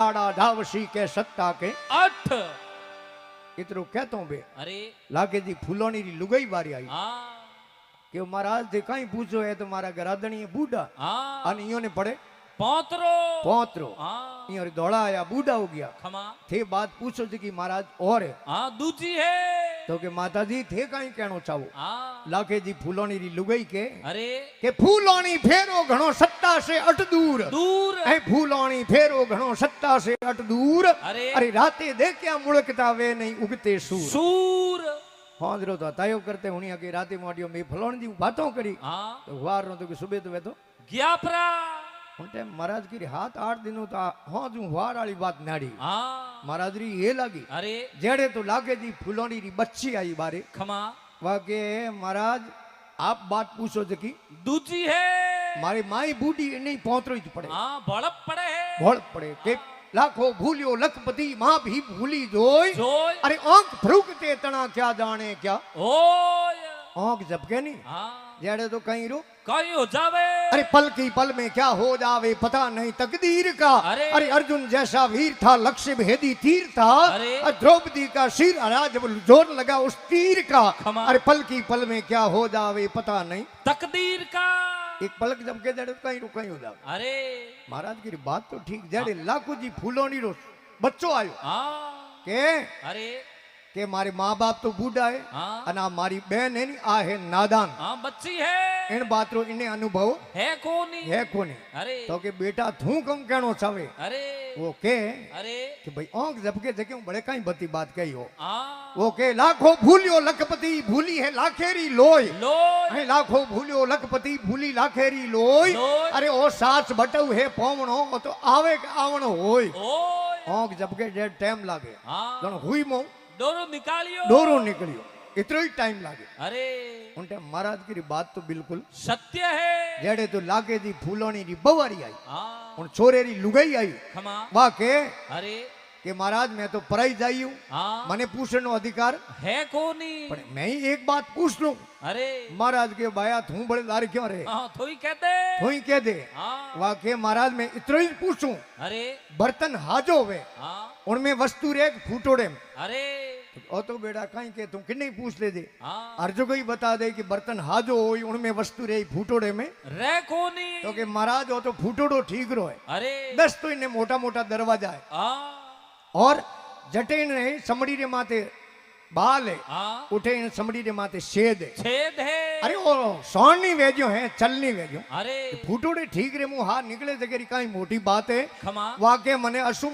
आड़ा धावसी के सत्ता के अठ इतरो कहतो बे अरे लागे जी फूलोनी री लुगाई बारी आई हाँ कि महाराज थे कहीं पूछो है तो मारा गरादनी बूढ़ा हाँ अन इयो ने पड़े पोतरो पोतरो हाँ इयो रे दौड़ा आया बूढ़ा हो गया खमा थे बात पूछो जी कि महाराज और है हाँ दूजी है तो के माता जी थे कहीं कहनो चाहो हाँ लागे जी फूलोनी री लुगाई के अरे फूलोनी फेरो घणो सत्ता से अट दूर दूर ऐ फूलोनी फेरो घणो सत्ता से अट दूर अरे अरे राते देखया मुड़कता वे नहीं उगते सूर सूर होंदरो तो तायो करते हुनिया के राते मोडियो में फलोण दी बातों करी हाँ तो वार नो तो कि सुबह तो वे तो ग्यापरा उनटे महाराज की 7-8 दिनों ता हो जू वार वाली बात नाड़ी हाँ महाराज री ये लगी अरे जेड़े तो लागे जी फुलोनी री बच्ची आई बारे खमा वाके महाराज आप बात पूछो जकी दूजी है मारी माई बूढ़ी नहीं पहुंचरो ही पड़े हाँ बड़प पड़े है भोड़ पड़े के लाखों भूलियो लखपति मां भी भूली जोय जोय अरे आंख फरूकते तना क्या जाने क्या ओय आंख झपके नहीं हाँ जेड़े तो कहीं रो कहीं हो जावे अरे पल की पल में क्या हो जावे पता नहीं तकदीर का अरे अर्जुन जैसा वीर था लक्ष्य भेदी तीर था अरे और द्रौपदी का सिर हरा जब जोर लगा उस तीर का खमा। अरे पल की पल में क्या हो जावे पता नहीं तकदीर का एक पलक जब के जड़े कहीं रो कहीं हो जावे अरे महाराज की बात तो ठीक जड़े लाखों जी फूलोनी रो बच्चो आयो हाँ के अरे के मारे माँ बाप तो बूढ़ा है हाँ अना मारी बहन है नी आ है नादान हाँ बच्ची है इन बात रो इन्हें अनुभव है कोनी है कोनी अरे तो के बेटा थू कम कहनो चावे अरे वो के अरे कि भाई आंख झपके जके बड़े कहीं बती बात कही हो हाँ वो के लाखों भूलियो लखपति भूली है लाखेरी लोय लो अरे लाखों भूलियो लखपति भूली लाखेरी लोय लोय। अरे ओ सास बटव है पवणो ओ तो आवे के आवणो होय ओय आंख झपके जे टाइम लागे हाँ जण हुई मो डोरो निकालियो डोरो निकलियो इतरो ही टाइम लागे अरे उनटे महाराज की बात तो बिल्कुल सत्य है जेड़े तो लागे दी फूलोनी री बवारी आई हाँ उन छोरे री लुगाई आई खमा वाह के अरे कि महाराज मैं तो पराई जाई हूं हाँ मने पूछनो अधिकार है कोनी पर मैं ही एक बात पूछ लूं अरे महाराज के बाया तू बड़े लारे क्यों रहे हाँ थोड़ी कहते तू ही कह दे हाँ वाके महाराज मैं इतना ही पूछूं अरे बर्तन हाजो वे हाँ उनमें वस्तु रे फूटोड़े में अरे ओ तो बेटा कहीं के तू किन्ने पूछ ले दे हाँ अर्जो को ही बता दे कि बर्तन हाजो हो उनमें वस्तु रे फूटोड़े में रे कोनी तो के महाराज हो तो फूटोड़ो ठीक रो है अरे 10 तो इन्हें मोटा मोटा दरवाजा है हाँ और जटे ने समड़ी रे माते बाल है हाँ उठे इन समड़ी रे माते छेद है छेद है अरे वो सोनी वेजो है चलनी वेजो अरे फूटोड़े ठीक रे मुंह हाथ निकले जगेरी काई मोटी बात है खमा वाके मने असुम